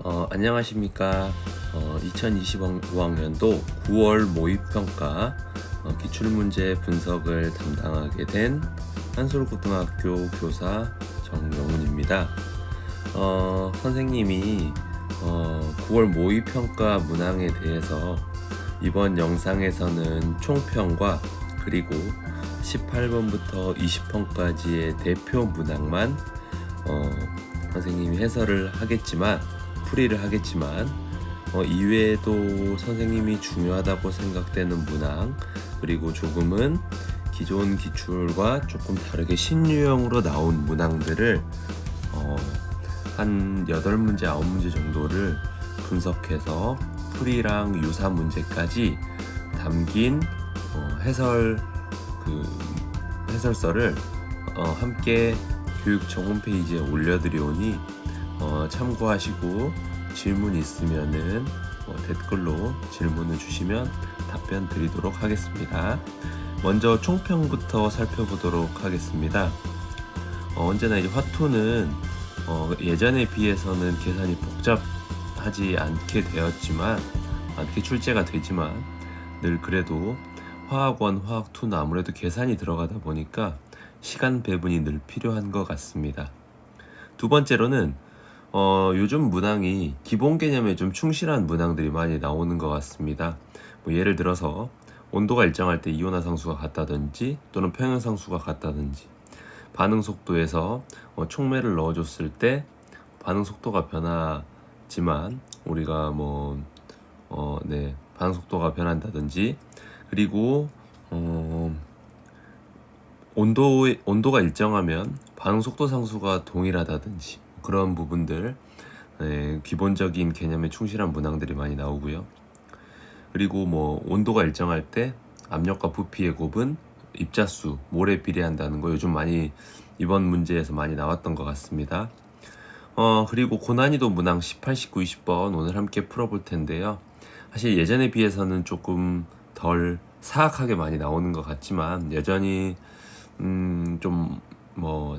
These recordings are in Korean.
안녕하십니까. 2025학년도 9월 모의평가 기출문제 분석을 담당하게 된 한솔고등학교 교사 정영훈입니다. 선생님이 9월 모의평가 문항에 대해서 이번 영상에서는 총평과 그리고 18번부터 20번까지의 대표 문항만 선생님이 해설을 하겠지만 풀이를 하겠지만 이외에도 선생님이 중요하다고 생각되는 문항 그리고 조금은 기존 기출과 조금 다르게 신유형으로 나온 문항들을 한 8문제, 9문제 정도를 분석해서 풀이랑 유사 문제까지 담긴 해설서를 함께 교육청 홈페이지에 올려드리오니 참고하시고 질문 있으면은 댓글로 질문을 주시면 답변 드리도록 하겠습니다. 먼저 총평부터 살펴보도록 하겠습니다. 언제나 이제 화투는 예전에 비해서는 계산이 복잡하지 않게 출제가 되지만 늘 그래도 화학1, 화학2는 아무래도 계산이 들어가다 보니까 시간 배분이 늘 필요한 것 같습니다. 두 번째로는 요즘 문항이 기본 개념에 좀 충실한 문항들이 많이 나오는 것 같습니다. 예를 들어서 온도가 일정할 때 이온화상수가 같다든지 또는 평형상수가 같다든지 반응 속도에서 촉매를 넣어줬을 때 반응 속도가 변하지만 우리가 반응 속도가 변한다든지 그리고 온도가 일정하면 반응 속도 상수가 동일하다든지 그런 부분들 기본적인 개념에 충실한 문항들이 많이 나오고요. 그리고 온도가 일정할 때 압력과 부피의 곱은 입자수, 몰에 비례한다는 거 요즘 많이 이번 문제에서 많이 나왔던 것 같습니다. 그리고 고난이도 문항 18, 19, 20번 오늘 함께 풀어볼 텐데요. 사실 예전에 비해서는 조금 덜 사악하게 많이 나오는 것 같지만 여전히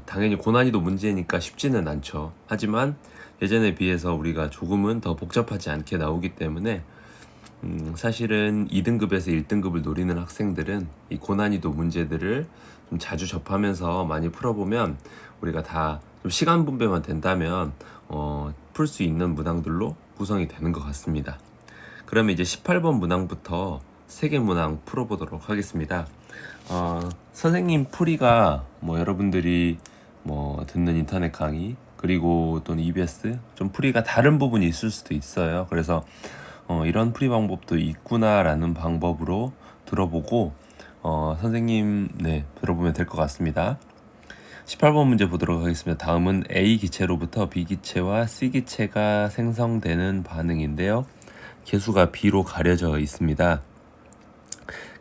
당연히 고난이도 문제니까 쉽지는 않죠. 하지만 예전에 비해서 우리가 조금은 더 복잡하지 않게 나오기 때문에 사실은 2등급에서 1등급을 노리는 학생들은 이 고난이도 문제들을 좀 자주 접하면서 많이 풀어보면 우리가 다 좀 시간 분배만 된다면 풀 수 있는 문항들로 구성이 되는 것 같습니다. 그러면 이제 18번 문항부터 3개 문항 풀어보도록 하겠습니다. 선생님 풀이가 여러분들이 듣는 인터넷 강의 그리고 또는 EBS 좀 풀이가 다른 부분이 있을 수도 있어요. 그래서 이런 풀이 방법도 있구나라는 방법으로 들어보고 선생님 들어보면 될 것 같습니다. 18번 문제 보도록 하겠습니다. 다음은 A 기체로부터 B 기체와 C 기체가 생성되는 반응인데요. 개수가 B로 가려져 있습니다.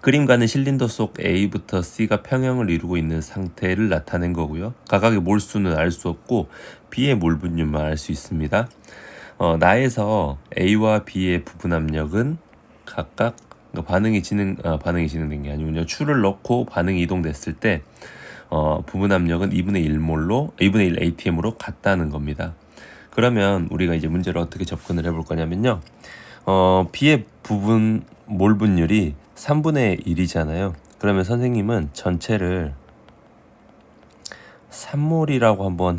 그림과는 실린더 속 A부터 C가 평형을 이루고 있는 상태를 나타낸 거고요. 각각의 몰수는 알 수 없고 B의 몰 분율만 알 수 있습니다. 나에서 A와 B의 부분 압력은 각각 반응이 진행된 게 아니군요. 추를 넣고 반응이 이동됐을 때 부분 압력은 2분의 1 ATM으로 같다는 겁니다. 그러면 우리가 이제 문제를 어떻게 접근을 해볼 거냐면요. B의 부분 몰 분율이 3분의 1이잖아요. 그러면 선생님은 전체를 3몰이라고 한번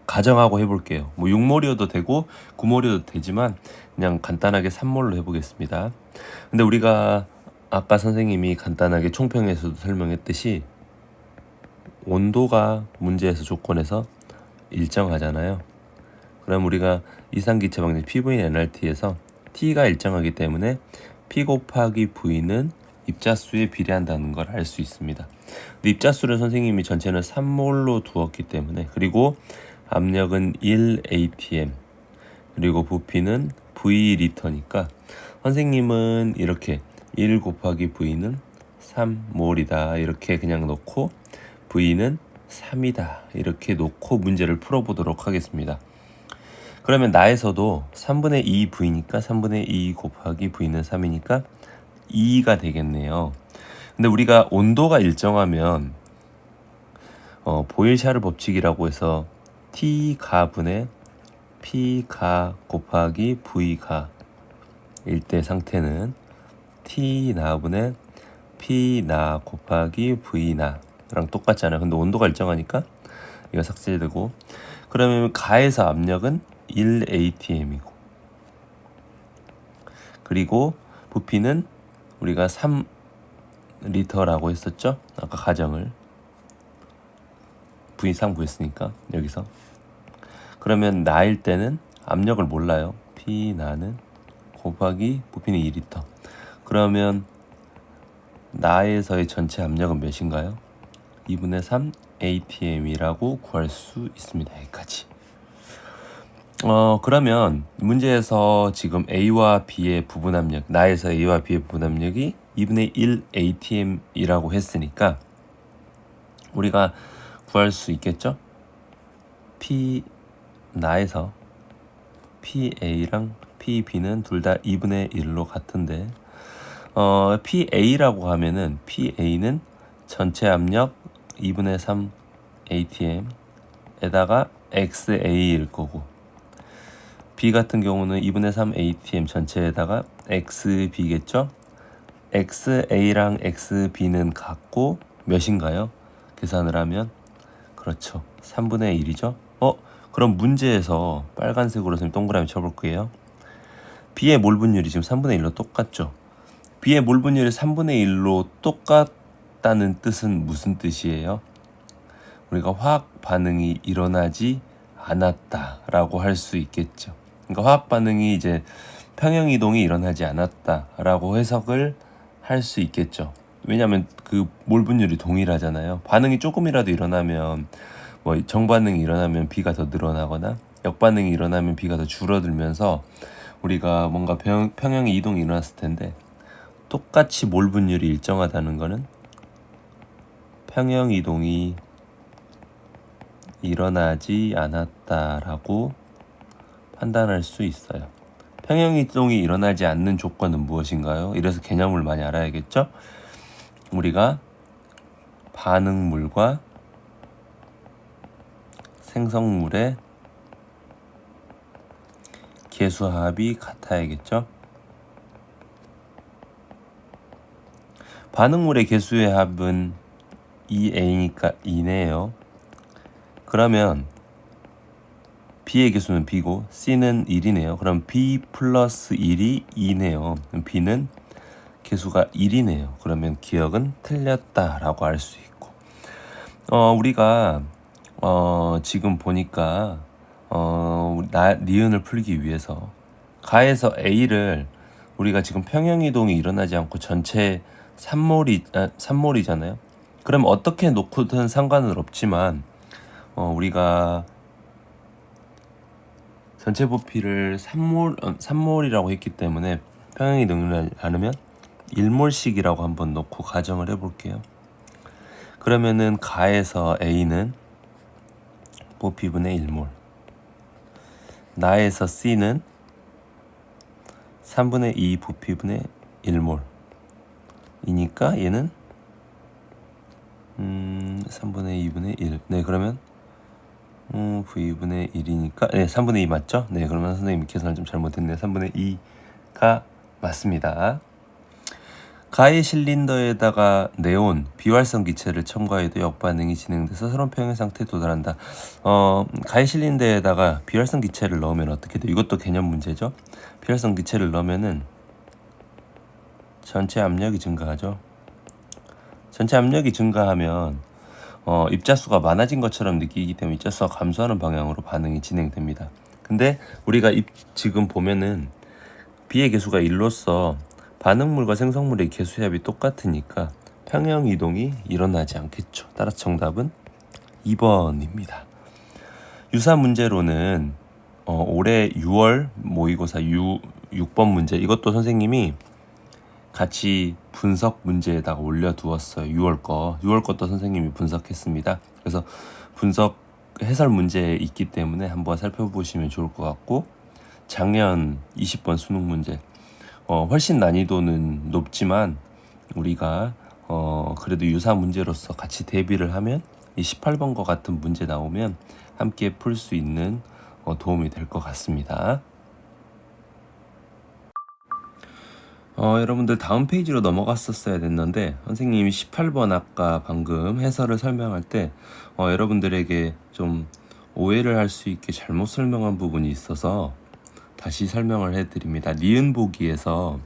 가정하고 해볼게요. 6몰이어도 되고 9몰이어도 되지만 그냥 간단하게 3몰로 해보겠습니다. 근데 우리가 아까 선생님이 간단하게 총평에서도 설명했듯이 온도가 문제에서 조건에서 일정하잖아요. 그럼 우리가 이상기체 방정 PV/nRT에서 T가 일정하기 때문에 P 곱하기 V는 입자수에 비례한다는 걸 알 수 있습니다. 근데 입자수를 선생님이 전체는 3몰로 두었기 때문에 그리고 압력은 1 ATM 그리고 부피는 V리터니까 선생님은 이렇게 1 곱하기 V는 3몰이다 이렇게 그냥 놓고 V는 3이다 이렇게 놓고 문제를 풀어보도록 하겠습니다. 그러면 나에서도 3분의 2 V니까 3분의 2 곱하기 V는 3이니까 2가 되겠네요. 근데 우리가 온도가 일정하면 보일샤르 법칙이라고 해서 T 가분의 P가 곱하기 V가 일 때 상태는 T나분의 P나 곱하기 V나랑 똑같잖아요. 근데 온도가 일정하니까 이거 삭제되고, 그러면 가에서 압력은 1atm이고, 그리고 부피는 우리가 3리터라고 했었죠. 아까 가정을 V3 구했으니까 여기서. 그러면 나일 때는 압력을 몰라요. P나는 곱하기 부피는 2리터. 그러면 나에서의 전체 압력은 몇인가요? 2분의 3 atm이라고 구할 수 있습니다. 여기까지. 그러면 문제에서 지금 A와 B의 부분 압력, 나에서 A와 B의 부분 압력이 2분의 1 atm이라고 했으니까 우리가 구할 수 있겠죠? P 나에서 PA랑 PB는 둘 다 2분의 1로 같은데, PA라고 하면은 PA는 전체 압력 2분의 3 atm에다가 XA일 거고, B 같은 경우는 2분의 3 atm 전체에다가 XB겠죠? XA랑 XB는 같고 몇인가요? 계산을 하면 그렇죠. 3분의 1이죠. 그럼 문제에서 빨간색으로 선생님 동그라미 쳐볼게요. B의 몰 분율이 지금 3분의 1로 똑같죠. B의 몰 분율이 3분의 1로 똑같다는 뜻은 무슨 뜻이에요? 우리가 화학 반응이 일어나지 않았다라고 할 수 있겠죠. 그러니까 화학 반응이 이제 평형 이동이 일어나지 않았다라고 해석을 할 수 있겠죠. 왜냐하면 그 몰 분율이 동일하잖아요. 반응이 조금이라도 일어나면, 뭐 정반응이 일어나면 B가 더 늘어나거나 역반응이 일어나면 B가 더 줄어들면서 우리가 뭔가 평형의 이동이 일어났을 텐데, 똑같이 몰 분율이 일정하다는 거는 평형 이동이 일어나지 않았다라고 판단할 수 있어요. 평형 이동이 일어나지 않는 조건은 무엇인가요? 이래서 개념을 많이 알아야겠죠? 우리가 반응물과 생성물의 계수합이 같아야겠죠? 반응물의 계수의 합은 2A니까 2네요. 그러면 B의 계수는 B고 C는 1이네요. 그럼 B 플러스 1이 2네요. B는 계수가 1이네요. 그러면 기억은 틀렸다라고 할 수 있고, 우리가 지금 보니까 니은을 풀기 위해서 가에서 A를 우리가 지금 평형 이동이 일어나지 않고 전체 3몰이잖아요. 그럼 어떻게 놓고든 상관은 없지만 우리가 전체 부피를 3몰이라고 했기 때문에 평형 이동을 않으면 1몰씩이라고 한번 놓고 가정을 해볼게요. 그러면은 가에서 A는 부피분의 1몰, 나에서 C는 3분의 2 부피분의 1몰 이니까 얘는 3분의 2분의 1. 네, 그러면 V분의 1이니까 3분의 2 맞죠? 네, 그러면 선생님 계산을 좀 잘못했네요. 3분의 2가 맞습니다. 가의 실린더에다가 네온, 비활성 기체를 첨가해도 역반응이 진행돼서 새로운 평형 상태에 도달한다. 가의 실린더에다가 비활성 기체를 넣으면 어떻게 돼요? 이것도 개념 문제죠. 비활성 기체를 넣으면은 전체 압력이 증가하죠. 전체 압력이 증가하면 입자수가 많아진 것처럼 느끼기 때문에 입자수가 감소하는 방향으로 반응이 진행됩니다. 근데 우리가 지금 보면은 B의 계수가 1로서 반응물과 생성물의 계수합이 똑같으니까 평형 이동이 일어나지 않겠죠. 따라서 정답은 2번입니다. 유사 문제로는 올해 6월 모의고사 6번 문제, 이것도 선생님이 같이 분석 문제에다가 올려두었어요. 6월 것도 선생님이 분석했습니다. 그래서 분석 해설 문제 있기 때문에 한번 살펴보시면 좋을 것 같고, 작년 20번 수능 문제 훨씬 난이도는 높지만 우리가 그래도 유사 문제로서 같이 대비를 하면 이 18번과 같은 문제 나오면 함께 풀 수 있는 도움이 될 것 같습니다. 여러분들 다음 페이지로 넘어갔었어야 됐는데 선생님이 18번 아까 방금 해설을 설명할 때 여러분들에게 좀 오해를 할 수 있게 잘못 설명한 부분이 있어서 다시 설명을 해드립니다. 니은 보기에서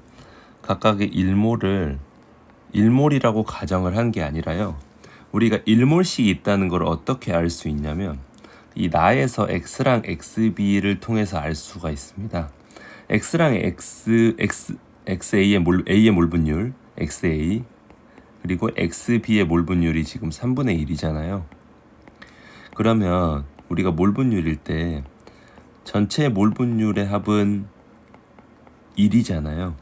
각각의 일몰이라고 가정을 한 게 아니라요. 우리가 일몰씩 있다는 걸 어떻게 알 수 있냐면 이 나에서 x랑 xb를 통해서 알 수가 있습니다. x랑 A의 몰분율 XA 그리고 XB의 몰분율이 지금 3분의 1이잖아요. 그러면 우리가 몰분율일 때 전체 몰분율의 합은 1이잖아요.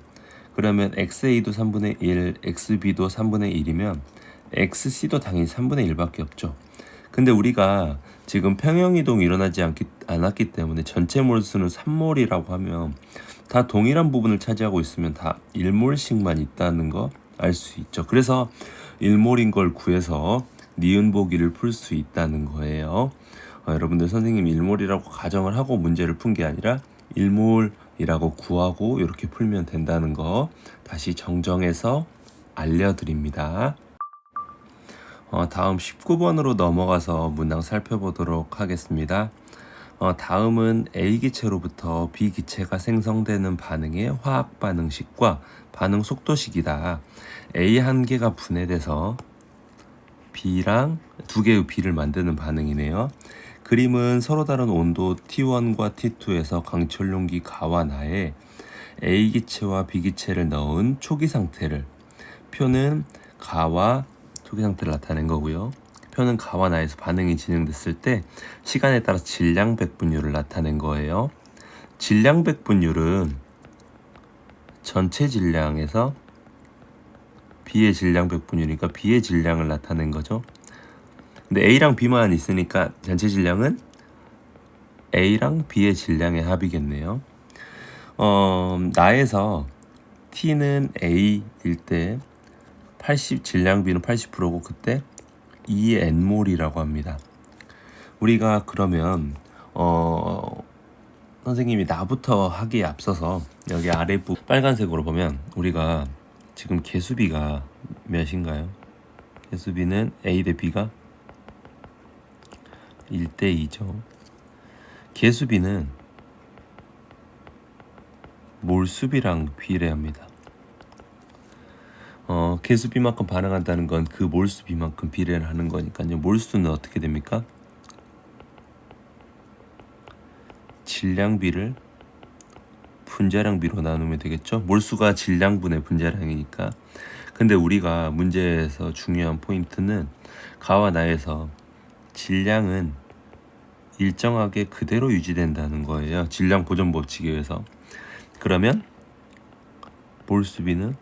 그러면 XA도 3분의 1, XB도 3분의 1이면 XC도 당연히 3분의 1밖에 없죠. 근데 우리가 지금 평형이동이 일어나지 않았기 때문에 전체 몰수는 3몰이라고 하면 다 동일한 부분을 차지하고 있으면 다 1몰씩만 있다는 거 알 수 있죠. 그래서 1몰인 걸 구해서 니은 보기를 풀 수 있다는 거예요. 여러분들 선생님 1몰이라고 가정을 하고 문제를 푼 게 아니라 1몰이라고 구하고 이렇게 풀면 된다는 거 다시 정정해서 알려드립니다. 다음 19번으로 넘어가서 문항 살펴보도록 하겠습니다. 다음은 A기체로부터 B기체가 생성되는 반응의 화학 반응식과 반응 속도식이다. A 한 개가 분해돼서 B랑 두 개의 B를 만드는 반응이네요. 그림은 서로 다른 온도 T1과 T2에서 강철 용기 가와 나에 A기체와 B기체를 넣은 초기 상태를 표는 가와 초기 상태를 나타낸 거고요. 표는 가와 나에서 반응이 진행됐을 때 시간에 따라 질량 백분율을 나타낸 거예요. 질량 백분율은 전체 질량에서 B의 질량 백분율이니까 B의 질량을 나타낸 거죠. 근데 A랑 B만 있으니까 전체 질량은 A랑 B의 질량의 합이겠네요. 나에서 T는 A일 때 질량 B는 80%고 그때 2의 n몰이라고 합니다. 우리가 그러면 선생님이 나부터 하기에 앞서서 여기 아래부 빨간색으로 보면 우리가 지금 개수비가 몇인가요? 개수비는 A 대 B가 1대 2죠. 개수비는 몰수비랑 비례합니다. 개수비만큼 반응한다는 건 그 몰수비만큼 비례를 하는 거니까요. 몰수는 어떻게 됩니까? 질량비를 분자량비로 나누면 되겠죠. 몰수가 질량분의 분자량이니까. 근데 우리가 문제에서 중요한 포인트는 가와 나에서 질량은 일정하게 그대로 유지된다는 거예요. 질량 보존 법칙에 의해서. 그러면 몰수비는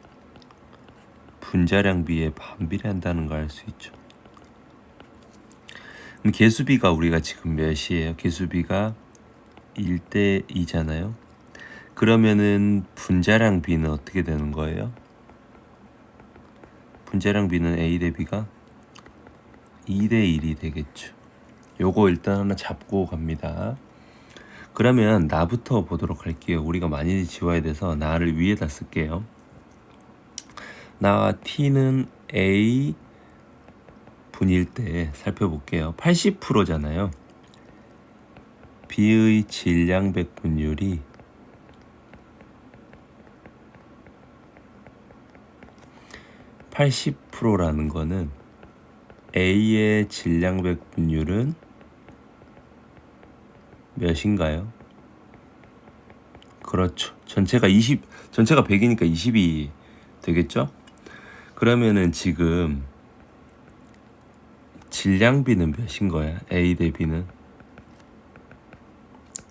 분자량비에 반비례한다는 걸 알 수 있죠. 그럼 개수비가 우리가 지금 몇이에요? 개수비가 1대 2잖아요. 그러면은 분자량비는 어떻게 되는 거예요? 분자량비는 A 대 B가 2대 1이 되겠죠. 요거 일단 하나 잡고 갑니다. 그러면 나부터 보도록 할게요. 우리가 많이 지워야 돼서 나를 위에다 쓸게요. 나와 T는 A 분일 때 살펴볼게요. 80%잖아요. B의 질량 백분율이 80%라는 거는 A의 질량 백분율은 몇인가요? 그렇죠. 전체가 100이니까 20이 되겠죠? 그러면은 지금 질량비는 몇인 거야? A 대 B는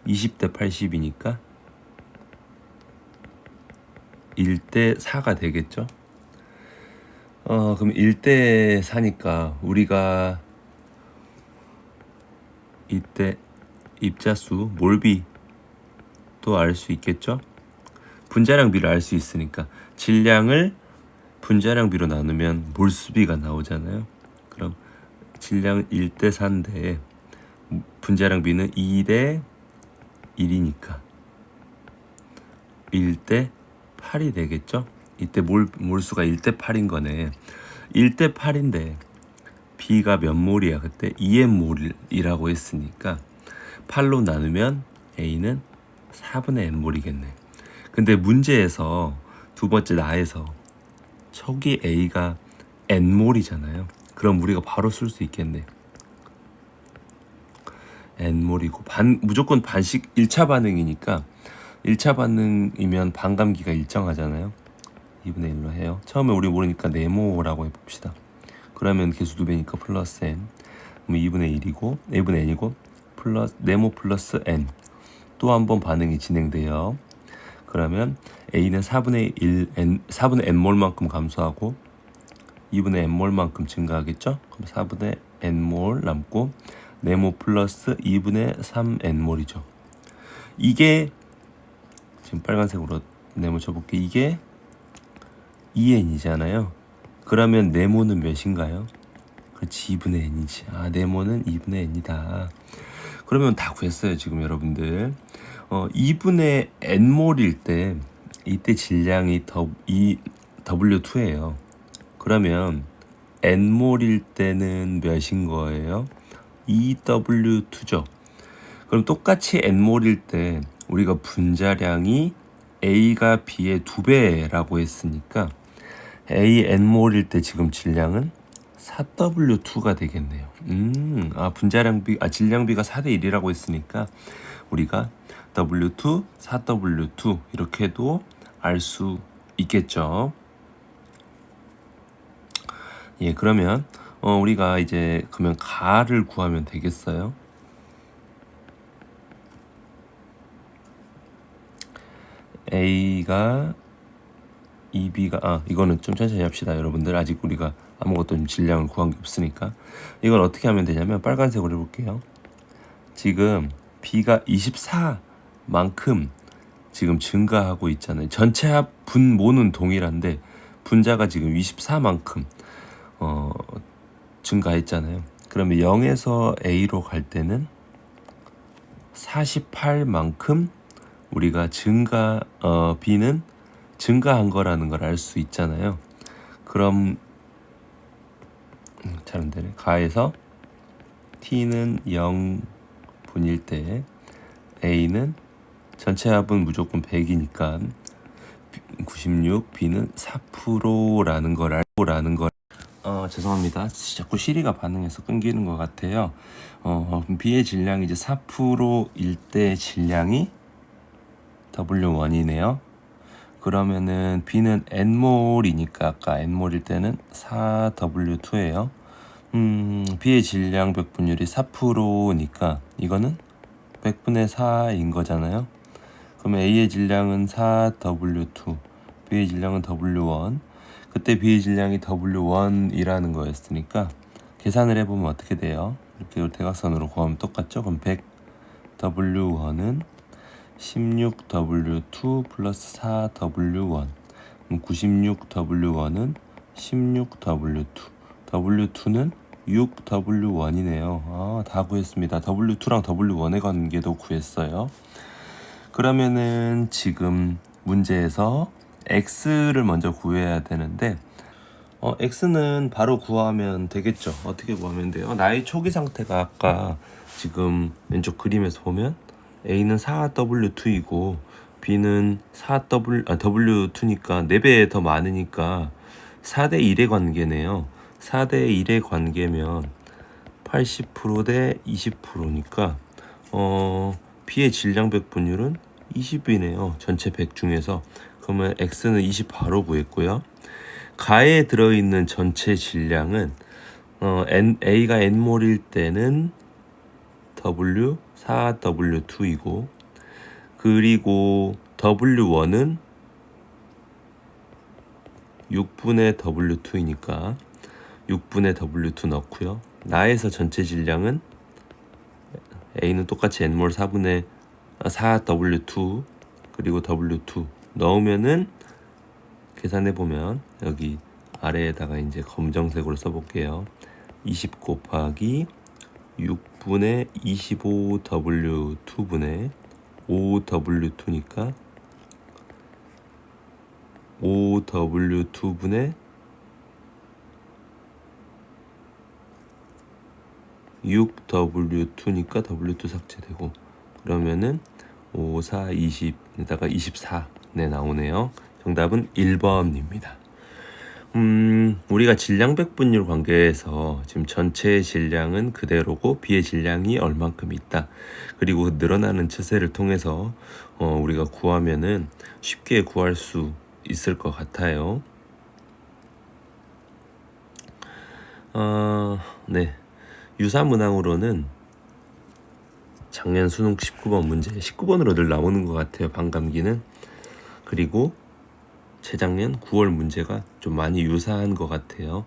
20대 80이니까 1대 4가 되겠죠? 그럼 1대 4니까 우리가 이때 입자수 몰비 또 알 수 있겠죠? 분자량비를 알 수 있으니까 질량을 분자량비로 나누면 몰수비가 나오잖아요. 그럼 질량 1대 4인데 분자량비는 2대 1이니까 1대 8이 되겠죠? 이때 몰수가 1대 8인 거네. 1대 8인데 B가 몇 몰이야? 그때 2n몰이라고 했으니까 8로 나누면 A는 4분의 n몰이겠네. 근데 문제에서 두 번째 나에서 척이 A가 n몰이잖아요. 그럼 우리가 바로 쓸 수 있겠네. n몰이고 무조건 반씩 1차 반응이니까 1차 반응이면 반감기가 일정하잖아요. 2분의 1로 해요. 처음에 우리 모르니까 네모라고 해봅시다. 그러면 개수 2배니까 플러스 n. 그럼 2분의 1이고 1분의 n이고 플러스 네모 플러스 n. 또 한 번 반응이 진행돼요. 그러면 A는 4분의 n몰만큼 감소하고 2분의 n몰만큼 증가하겠죠? 그럼 4분의 n몰 남고 네모 플러스 2분의 3n몰이죠. 이게 지금 빨간색으로 네모 쳐볼게. 이게 2n이잖아요. 그러면 네모는 몇인가요? 그렇지, 2분의 n이지. 아, 네모는 2분의 n이다. 그러면 다 구했어요, 지금 여러분들. 2분의 n몰일 때 이때 질량이 W2예요. 그러면 n몰일 때는 몇인 거예요? 2W2죠. 그럼 똑같이 n몰일 때 우리가 분자량이 A가 B의 2배라고 했으니까 A n몰일 때 지금 질량은 4W2가 되겠네요. 질량비가 4대 1이라고 했으니까 우리가 W2, 4W2 이렇게도 알 수 있겠죠. 예, 그러면 우리가 이제 그러면 가를 구하면 되겠어요. A가 B가 이거는 좀 천천히 합시다, 여러분들. 아직 우리가 아무것도 좀 질량을 구한 게 없으니까. 이걸 어떻게 하면 되냐면 빨간색으로 해볼게요. 지금 B가 24만큼 지금 증가하고 있잖아요. 전체 합 분모는 동일한데 분자가 지금 24만큼 증가했잖아요. 그러면 0에서 A로 갈 때는 48만큼 우리가 B는 증가한 거라는 걸 알 수 있잖아요. 그럼 잘 안 되네. 가에서 T는 0분일 때 A는 전체 합은 무조건 100이니까 96, B는 4%라는 걸 죄송합니다. 자꾸 시리가 반응해서 끊기는 것 같아요. B의 질량이 이제 4%일 때 질량이 W1이네요. 그러면은 B는 n몰이니까 아까 n몰일 때는 4W2예요. B의 질량 백분율이 4%니까 이거는 100분의 4인 거잖아요. 그러면 A의 질량은 4W2, B의 질량은 W1. 그때 B의 질량이 W1이라는 거였으니까 계산을 해보면 어떻게 돼요? 이렇게 대각선으로 구하면 똑같죠? 그럼 100W1은 16W2 플러스 4W1. 96W1은 16W2. W2는 6W1이네요. 다 구했습니다. W2랑 W1의 관계도 구했어요. 그러면은 지금 문제에서 X를 먼저 구해야 되는데 X는 바로 구하면 되겠죠. 어떻게 구하면 돼요? 나의 초기 상태가 아까 지금 왼쪽 그림에서 보면 A는 4W2이고 B는 W2니까 4배 더 많으니까 4대 1의 관계네요. 4대 1의 관계면 80% 대 20%니까 B의 질량 백분율은 20이네요. 전체 100 중에서. 그러면 X는 20 바로 구했고요. 가에 들어있는 전체 질량은 A가 n몰일 때는 W 4W2이고 그리고 W1은 6분의 W2이니까 6분의 W2 넣고요. 나에서 전체 질량은 A는 똑같이 n몰 4W2 그리고 W2 넣으면은 계산해보면 여기 아래에다가 이제 검정색으로 써볼게요. 20 곱하기 6분의 25W2분의 5W2니까 5W2분의 6W2니까 W2 삭제되고, 그러면은 5, 4, 20에다가 24 네 나오네요. 정답은 1번입니다. 우리가 질량 백분율 관계에서 지금 전체의 질량은 그대로고 B의 질량이 얼만큼 있다. 그리고 늘어나는 추세를 통해서 우리가 구하면은 쉽게 구할 수 있을 것 같아요. 네. 유사문항으로는 작년 수능 19번 문제 19번으로 늘 나오는 것 같아요. 반감기는. 그리고 재작년 9월 문제가 좀 많이 유사한 것 같아요.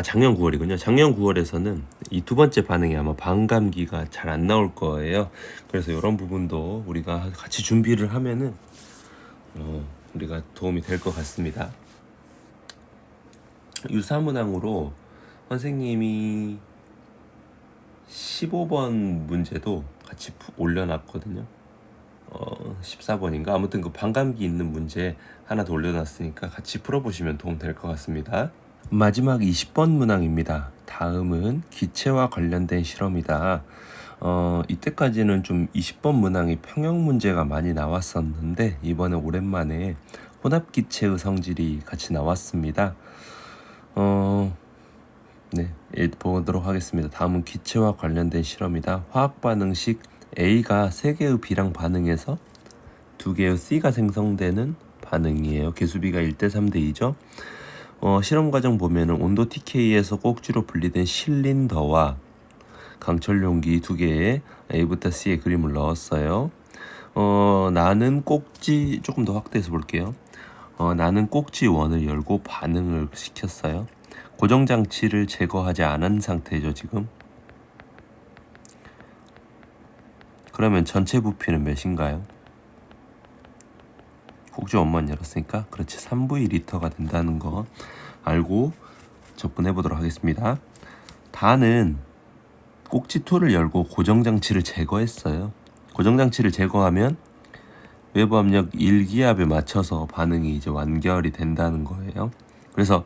작년 9월이군요. 작년 9월에서는 이 두 번째 반응이 아마 반감기가 잘 안 나올 거예요. 그래서 이런 부분도 우리가 같이 준비를 하면은 우리가 도움이 될 것 같습니다. 유사문항으로 선생님이 15번 문제도 같이 올려놨거든요. 14번인가? 아무튼 그 반감기 있는 문제 하나 더 올려놨으니까 같이 풀어보시면 도움 될 것 같습니다. 마지막 20번 문항입니다. 다음은 기체와 관련된 실험이다. 이때까지는 좀 20번 문항이 평형 문제가 많이 나왔었는데 이번에 오랜만에 혼합기체의 성질이 같이 나왔습니다. 네, 보도록 하겠습니다. 다음은 기체와 관련된 실험이다. 화학 반응식 A가 3개의 B랑 반응해서 2개의 C가 생성되는 반응이에요. 개수비가 1대 3대 2죠. 실험 과정 보면은 온도 TK에서 꼭지로 분리된 실린더와 강철 용기 2개에 A부터 C의 그림을 넣었어요. 나는 꼭지 조금 더 확대해서 볼게요. 나는 꼭지 원을 열고 반응을 시켰어요. 고정장치를 제거하지 않은 상태죠 지금. 그러면 전체 부피는 몇인가요? 꼭지 원만 열었으니까 그렇지 3V/L가 된다는 거 알고 접근해 보도록 하겠습니다. 다는 꼭지 2를 열고 고정장치를 제거했어요. 고정장치를 제거하면 외부 압력 1기압에 맞춰서 반응이 이제 완결이 된다는 거예요. 그래서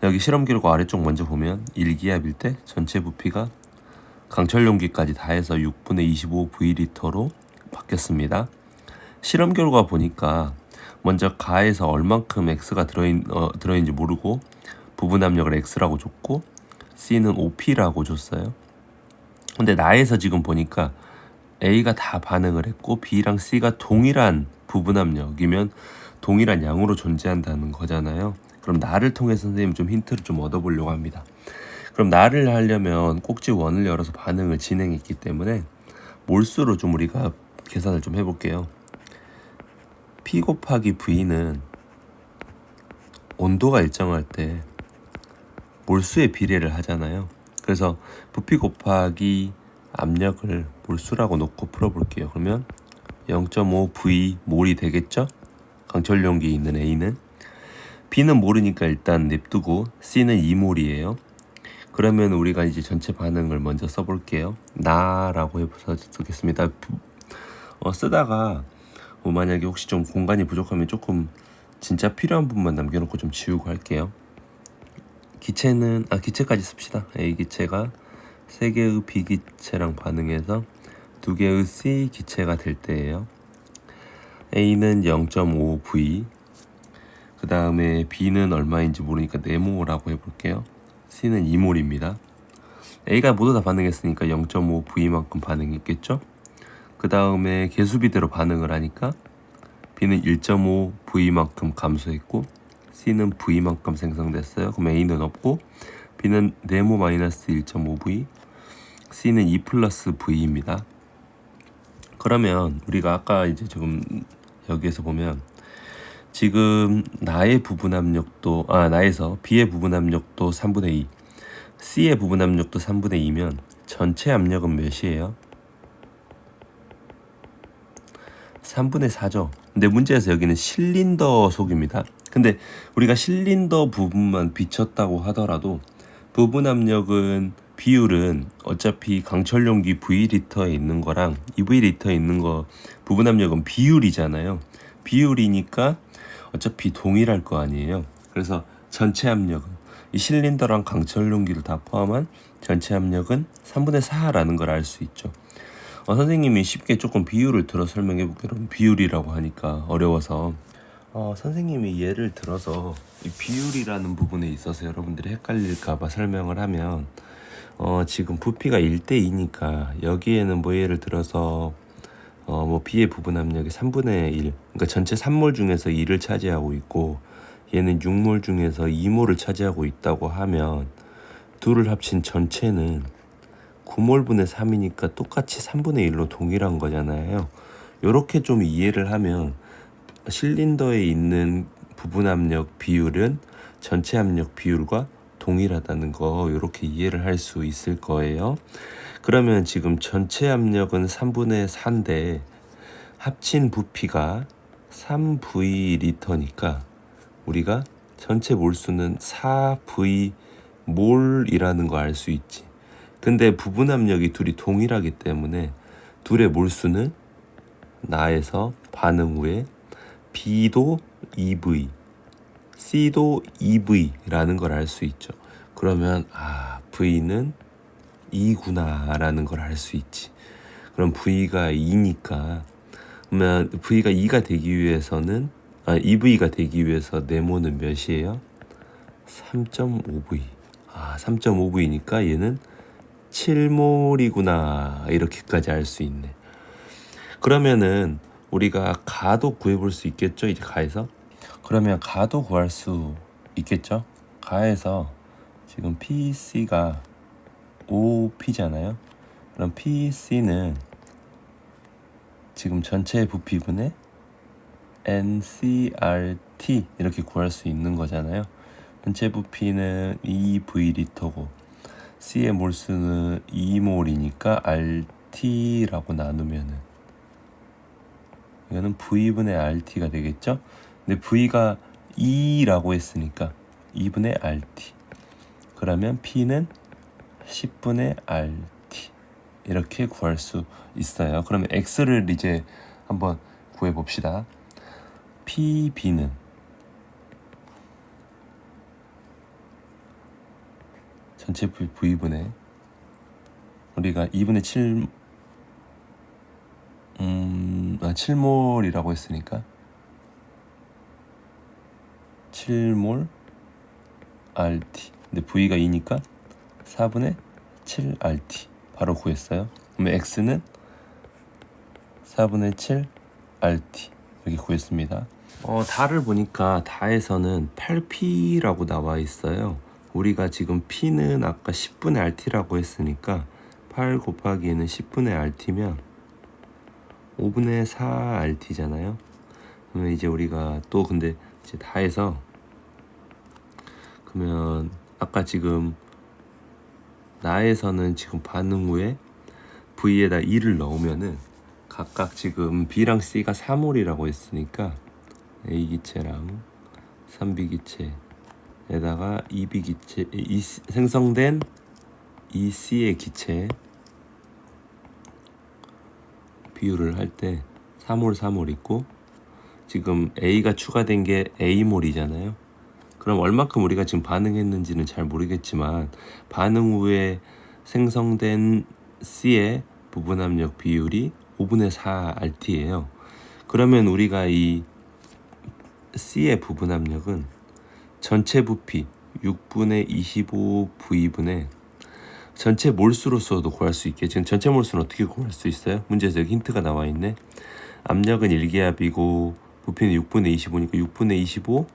여기 실험 결과 아래쪽 먼저 보면 1기압일 때 전체 부피가 강철 용기까지 다 해서 6분의 25V/L로 바뀌었습니다. 실험 결과 보니까 먼저 가에서 얼만큼 X가 들어있는지 모르고 부분 압력을 X라고 줬고 C는 OP라고 줬어요. 근데 나에서 지금 보니까 A가 다 반응을 했고 B랑 C가 동일한 부분 압력이면 동일한 양으로 존재한다는 거잖아요. 그럼 나를 통해서 선생님 좀 힌트를 좀 얻어보려고 합니다. 그럼 나를 하려면 꼭지 원을 열어서 반응을 진행했기 때문에 몰수로 좀 우리가 계산을 좀 해볼게요. P 곱하기 V는 온도가 일정할 때 몰수의 비례를 하잖아요. 그래서 부피 곱하기 압력을 몰수라고 놓고 풀어볼게요. 그러면 0.5V 몰이 되겠죠? 강철 용기에 있는 A는. B는 모르니까 일단 냅두고 C는 2몰이에요. 그러면 우리가 이제 전체 반응을 먼저 써볼게요. 나라고 해서 쓰겠습니다. 쓰다가 만약에 혹시 좀 공간이 부족하면 조금 진짜 필요한 부분만 남겨놓고 좀 지우고 할게요. 기체까지 씁시다. A 기체가 3개의 B 기체랑 반응해서 2개의 C 기체가 될 때예요. A는 0.5V, 그 다음에 B는 얼마인지 모르니까 네모라고 해볼게요. C는 2몰입니다. A가 모두 다 반응했으니까 0.5V만큼 반응했겠죠? 그 다음에 개수비대로 반응을 하니까 B는 1.5V만큼 감소했고 C는 V만큼 생성됐어요. 그럼 A는 없고 B는 네모 마이너스 1.5V, C는 2 플러스 V입니다. 그러면 우리가 아까 이제 지금 여기에서 보면 지금 나의 부분 압력도 나에서 B의 부분 압력도 3분의 2, C의 부분 압력도 3분의 2면 전체 압력은 몇이에요? 3분의 4죠. 근데 문제에서 여기는 실린더 속입니다. 근데 우리가 실린더 부분만 비쳤다고 하더라도 부분 압력은 비율은 어차피 강철 용기 V리터에 있는 거랑 EV리터에 있는 거 부분 압력은 비율이잖아요. 비율이니까 어차피 동일할 거 아니에요. 그래서 전체 압력은 이 실린더랑 강철 용기를 다 포함한 전체 압력은 3분의 4라는 걸 알 수 있죠. 선생님이 쉽게 조금 비율을 들어 설명해 볼게요. 비율이라고 하니까 어려워서 선생님이 예를 들어서 이 비율이라는 부분에 있어서 여러분들이 헷갈릴까봐 설명을 하면 지금 부피가 1대2니까 여기에는 뭐 예를 들어서 뭐 B의 부분 압력이 3분의 1, 그러니까 전체 3몰 중에서 2를 차지하고 있고 얘는 6몰 중에서 2몰을 차지하고 있다고 하면 둘을 합친 전체는 9몰분의 3이니까 똑같이 3분의 1로 동일한 거잖아요. 요렇게 좀 이해를 하면 실린더에 있는 부분 압력 비율은 전체 압력 비율과 동일하다는 거 이렇게 이해를 할 수 있을 거예요. 그러면 지금 전체 압력은 3분의 4인데 합친 부피가 3V리터니까 우리가 전체 몰수는 4V 몰이라는 거 알 수 있지. 근데 부분 압력이 둘이 동일하기 때문에 둘의 몰수는 나에서 반응 후에 B도 EV, C도 EV라는 걸 알 수 있죠. 그러면 V는 2구나 라는 걸 알 수 있지. 그럼 V가 2니까 그러면 V가 2가 되기 위해서는 EV가 되기 위해서 네모는 몇이에요? 3.5V. 3.5V니까 얘는 7몰이구나 이렇게까지 알 수 있네. 그러면은 우리가 가도 구해볼 수 있겠죠? 이제 가에서 그러면 가도 구할 수 있겠죠? 가에서 지금 PC가 5P잖아요. 그럼 PC는 지금 전체 부피분의 NCRT 이렇게 구할 수 있는 거잖아요. 전체 부피는 2V리터고 C의 몰수는 2몰이니까 RT라고 나누면은 이거는 V분의 RT가 되겠죠? 근데 V가 2라고 했으니까 2분의 RT. 그러면 P는 10분의 RT. 이렇게 구할 수 있어요. 그러면 X를 이제 한번 구해 봅시다. PB는 전체 V분의 우리가 2분의 7몰이라고 했으니까 7몰 RT. 근데 V가 2니까 4분의 7 RT 바로 구했어요. 그러면 X는 4분의 7 RT 이렇게 구했습니다. 다를 보니까 다에서는 8P라고 나와 있어요. 우리가 지금 P는 아까 10분의 RT라고 했으니까 8 곱하기에는 10분의 RT면 5분의 4 RT잖아요. 그러면 이제 우리가 또 근데 이제 다해서 그러면 아까 지금 나에서는 지금 반응 후에 V에다 2를 넣으면은 각각 지금 B랑 C가 3몰이라고 했으니까 A 기체랑 3B 기체에다가 2B 기체 생성된 이 C의 기체 비율을 할 때 3몰 3몰 있고 지금 A가 추가된 게 A몰이잖아요. 그럼 얼마큼 우리가 지금 반응했는지는 잘 모르겠지만 반응 후에 생성된 C의 부분 압력 비율이 5분의 4 RT예요. 그러면 우리가 이 C의 부분 압력은 전체 부피 6분의 25V분의 전체 몰수로서도 구할 수 있게. 지금 전체 몰수는 어떻게 구할 수 있어요? 문제에서 여기 힌트가 나와 있네. 압력은 1기압이고 부피는 6분의 25니까 6분의 25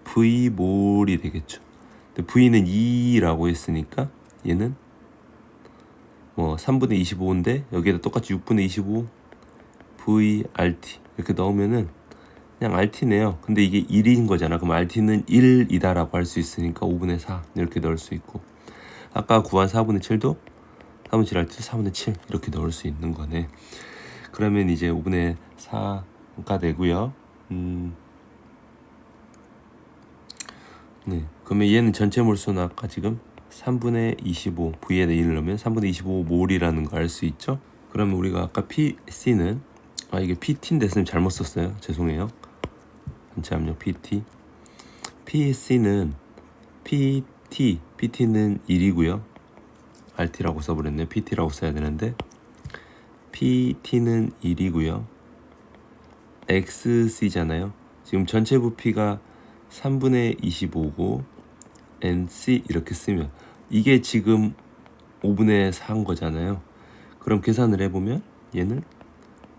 V몰이 되겠죠. 근데 V는 2라고 했으니까 얘는 뭐 3분의 25인데 여기에다 똑같이 6분의 25 VRT 이렇게 넣으면은 그냥 RT네요. 근데 이게 1인 거잖아. 그럼 RT는 1이다라고 할 수 있으니까 5분의 4 이렇게 넣을 수 있고 아까 구한 4분의 7도 4분의 7 RT도 4분의 7 이렇게 넣을 수 있는 거네. 그러면 이제 5분의 4가 되고요. 네. 그러면 얘는 전체 몰수는 아까 지금 3분의 25 V에 1을 넣으면 3분의 25 몰이라는 거 알 수 있죠? 그러면 우리가 아까 PC는 이게 PT인데 선생님 잘못 썼어요. 죄송해요. 전체 압력 PT. PC는 PT는 1이고요. RT라고 써버렸네. PT라고 써야 되는데 PT는 1이고요. XC잖아요. 지금 전체 부피가 3분의 25고 NC 이렇게 쓰면 이게 지금 5분의 4인 거잖아요. 그럼 계산을 해보면 얘는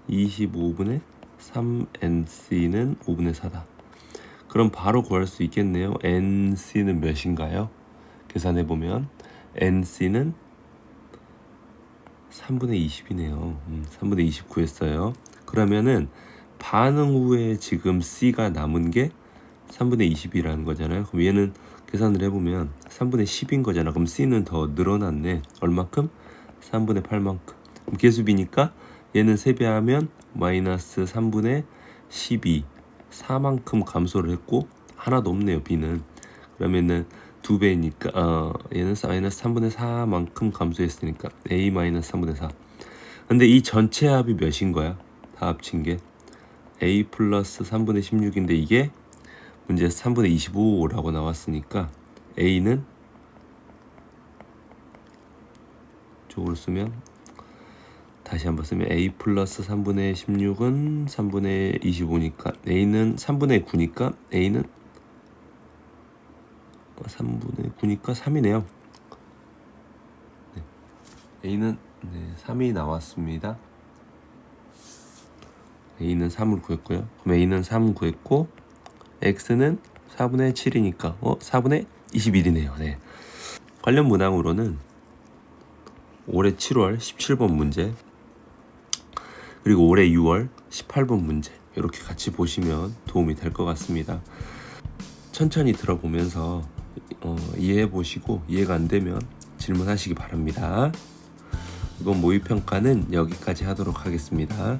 25분의 3NC는 5분의 4다. 그럼 바로 구할 수 있겠네요. NC는 몇인가요? 계산해보면 NC는 3분의 20이네요. 3분의 20 구했어요. 그러면은 반응 후에 지금 C가 남은 게 3분의 20이라는 거잖아요. 그럼 얘는 계산을 해보면 3분의 10인 거잖아. 그럼 C는 더 늘어났네. 얼마큼? 3분의 8만큼. 그럼 계수비니까 얘는 3배하면 마이너스 3분의 12 4만큼 감소를 했고 하나도 없네요. B는. 그러면은 2배니까 얘는 마이너스 3분의 4만큼 감소했으니까 A 마이너스 3분의 4. 근데 이 전체 합이 몇인 거야? 다 합친 게 A 플러스 3분의 16인데 이게 문제에서 3분의 25라고 나왔으니까 A는 쪽으로 쓰면 다시 한번 쓰면 A 플러스 3분의 16은 3분의 25니까 A는 3분의 9니까 A는 3분의 9니까 3이네요. 네. A는 3이 나왔습니다. A는 3을 구했고요. 그럼 A는 3 구했고 X는 4분의 7이니까 4분의 21이네요. 네. 관련 문항으로는 올해 7월 17번 문제 그리고 올해 6월 18번 문제 이렇게 같이 보시면 도움이 될 것 같습니다. 천천히 들어보면서 이해해 보시고 이해가 안 되면 질문하시기 바랍니다. 이번 모의평가는 여기까지 하도록 하겠습니다.